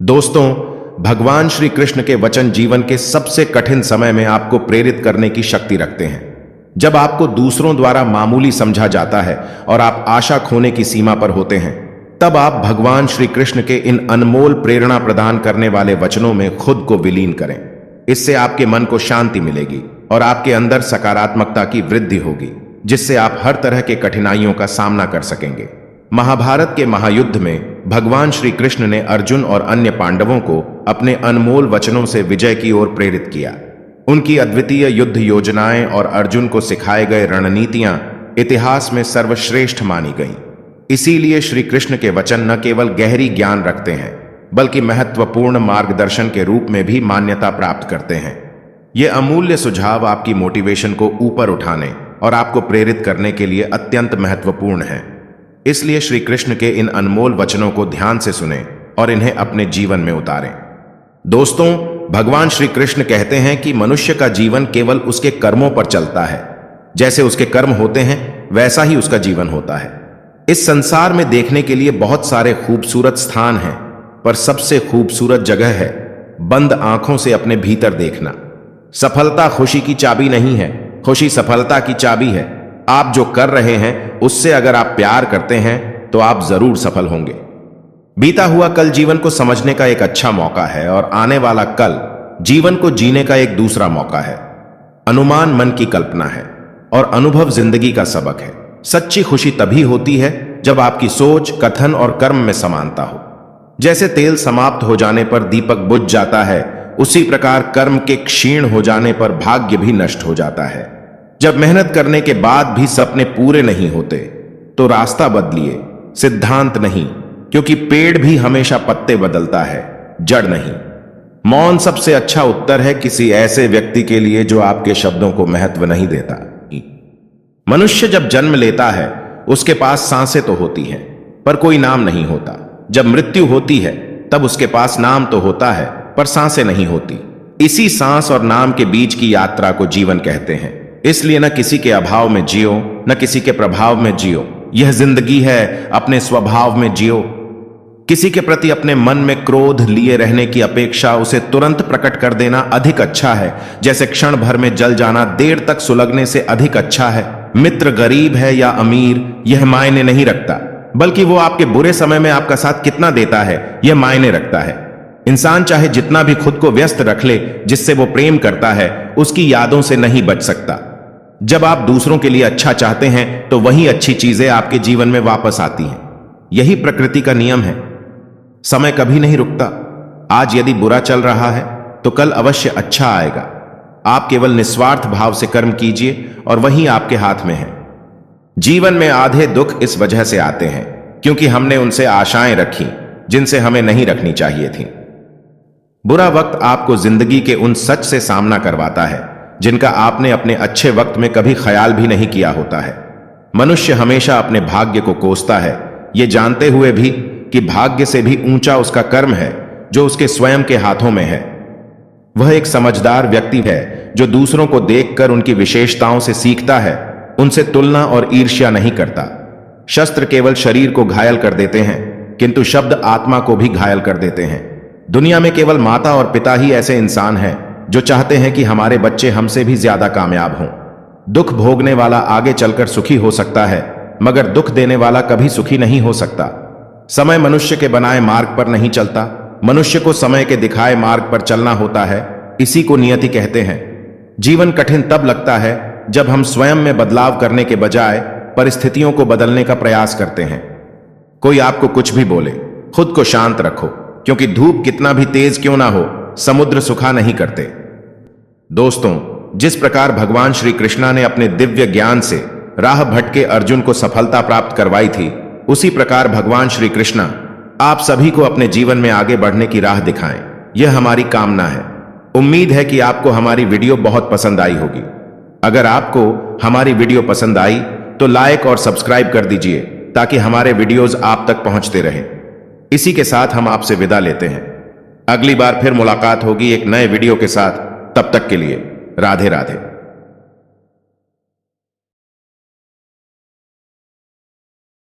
दोस्तों, भगवान श्री कृष्ण के वचन जीवन के सबसे कठिन समय में आपको प्रेरित करने की शक्ति रखते हैं। जब आपको दूसरों द्वारा मामूली समझा जाता है और आप आशा खोने की सीमा पर होते हैं, तब आप भगवान श्री कृष्ण के इन अनमोल प्रेरणा प्रदान करने वाले वचनों में खुद को विलीन करें। इससे आपके मन को शांति मिलेगी और आपके अंदर सकारात्मकता की वृद्धि होगी, जिससे आप हर तरह के कठिनाइयों का सामना कर सकेंगे। महाभारत के महायुद्ध में भगवान श्री कृष्ण ने अर्जुन और अन्य पांडवों को अपने अनमोल वचनों से विजय की ओर प्रेरित किया। उनकी अद्वितीय युद्ध योजनाएं और अर्जुन को सिखाए गए रणनीतियां इतिहास में सर्वश्रेष्ठ मानी गईं। इसीलिए श्री कृष्ण के वचन न केवल गहरी ज्ञान रखते हैं, बल्कि महत्वपूर्ण मार्गदर्शन के रूप में भी मान्यता प्राप्त करते हैं। ये अमूल्य सुझाव आपकी मोटिवेशन को ऊपर उठाने और आपको प्रेरित करने के लिए अत्यंत महत्वपूर्ण है। इसलिए श्री कृष्ण के इन अनमोल वचनों को ध्यान से सुनें और इन्हें अपने जीवन में उतारें। दोस्तों, भगवान श्री कृष्ण कहते हैं कि मनुष्य का जीवन केवल उसके कर्मों पर चलता है। जैसे उसके कर्म होते हैं, वैसा ही उसका जीवन होता है। इस संसार में देखने के लिए बहुत सारे खूबसूरत स्थान हैं, पर सबसे खूबसूरत जगह है बंद आंखों से अपने भीतर देखना। सफलता खुशी की चाबी नहीं है, खुशी सफलता की चाबी है। आप जो कर रहे हैं उससे अगर आप प्यार करते हैं तो आप जरूर सफल होंगे। बीता हुआ कल जीवन को समझने का एक अच्छा मौका है और आने वाला कल जीवन को जीने का एक दूसरा मौका है। अनुमान मन की कल्पना है और अनुभव जिंदगी का सबक है। सच्ची खुशी तभी होती है जब आपकी सोच, कथन और कर्म में समानता हो। जैसे तेल समाप्त हो जाने पर दीपक बुझ जाता है, उसी प्रकार कर्म के क्षीण हो जाने पर भाग्य भी नष्ट हो जाता है। जब मेहनत करने के बाद भी सपने पूरे नहीं होते तो रास्ता बदलिए, सिद्धांत नहीं, क्योंकि पेड़ भी हमेशा पत्ते बदलता है, जड़ नहीं। मौन सबसे अच्छा उत्तर है किसी ऐसे व्यक्ति के लिए जो आपके शब्दों को महत्व नहीं देता। मनुष्य जब जन्म लेता है उसके पास सांसें तो होती हैं, पर कोई नाम नहीं होता। जब मृत्यु होती है तब उसके पास नाम तो होता है, पर सांसें नहीं होती। इसी सांस और नाम के बीच की यात्रा को जीवन कहते हैं। इसलिए न किसी के अभाव में जियो, न किसी के प्रभाव में जियो। यह जिंदगी है, अपने स्वभाव में जियो। किसी के प्रति अपने मन में क्रोध लिए रहने की अपेक्षा उसे तुरंत प्रकट कर देना अधिक अच्छा है। जैसे क्षण भर में जल जाना देर तक सुलगने से अधिक अच्छा है। मित्र गरीब है या अमीर, यह मायने नहीं रखता, बल्कि वो आपके बुरे समय में आपका साथ कितना देता है, यह मायने रखता है। इंसान चाहे जितना भी खुद को व्यस्त रख ले, जिससे वो प्रेम करता है उसकी यादों से नहीं बच सकता। जब आप दूसरों के लिए अच्छा चाहते हैं तो वही अच्छी चीजें आपके जीवन में वापस आती हैं। यही प्रकृति का नियम है। समय कभी नहीं रुकता। आज यदि बुरा चल रहा है तो कल अवश्य अच्छा आएगा। आप केवल निस्वार्थ भाव से कर्म कीजिए और वही आपके हाथ में है। जीवन में आधे दुख इस वजह से आते हैं क्योंकि हमने उनसे आशाएं रखी जिनसे हमें नहीं रखनी चाहिए थी। बुरा वक्त आपको जिंदगी के उन सच से सामना करवाता है जिनका आपने अपने अच्छे वक्त में कभी ख्याल भी नहीं किया होता है। मनुष्य हमेशा अपने भाग्य को कोसता है, ये जानते हुए भी कि भाग्य से भी ऊंचा उसका कर्म है जो उसके स्वयं के हाथों में है। वह एक समझदार व्यक्ति है जो दूसरों को देखकर उनकी विशेषताओं से सीखता है, उनसे तुलना और ईर्ष्या नहीं करता। शस्त्र केवल शरीर को घायल कर देते हैं, किंतु शब्द आत्मा को भी घायल कर देते हैं। दुनिया में केवल माता और पिता ही ऐसे इंसान हैं जो चाहते हैं कि हमारे बच्चे हमसे भी ज्यादा कामयाब हों। दुख भोगने वाला आगे चलकर सुखी हो सकता है, मगर दुख देने वाला कभी सुखी नहीं हो सकता। समय मनुष्य के बनाए मार्ग पर नहीं चलता, मनुष्य को समय के दिखाए मार्ग पर चलना होता है। इसी को नियति कहते हैं। जीवन कठिन तब लगता है जब हम स्वयं में बदलाव करने के बजाय परिस्थितियों को बदलने का प्रयास करते हैं। कोई आपको कुछ भी बोले, खुद को शांत रखो, क्योंकि धूप कितना भी तेज क्यों ना हो, समुद्र सुखा नहीं करते। दोस्तों, जिस प्रकार भगवान श्री कृष्णा ने अपने दिव्य ज्ञान से राह भटके अर्जुन को सफलता प्राप्त करवाई थी, उसी प्रकार भगवान श्री कृष्णा आप सभी को अपने जीवन में आगे बढ़ने की राह दिखाएं। यह हमारी कामना है। उम्मीद है कि आपको हमारी वीडियो बहुत पसंद आई होगी। अगर आपको हमारी वीडियो पसंद आई तो लाइक और सब्सक्राइब कर दीजिए ताकि हमारे वीडियोज आप तक पहुंचते रहें। इसी के साथ हम आपसे विदा लेते हैं। अगली बार फिर मुलाकात होगी एक नए वीडियो के साथ। तब तक के लिए राधे राधे।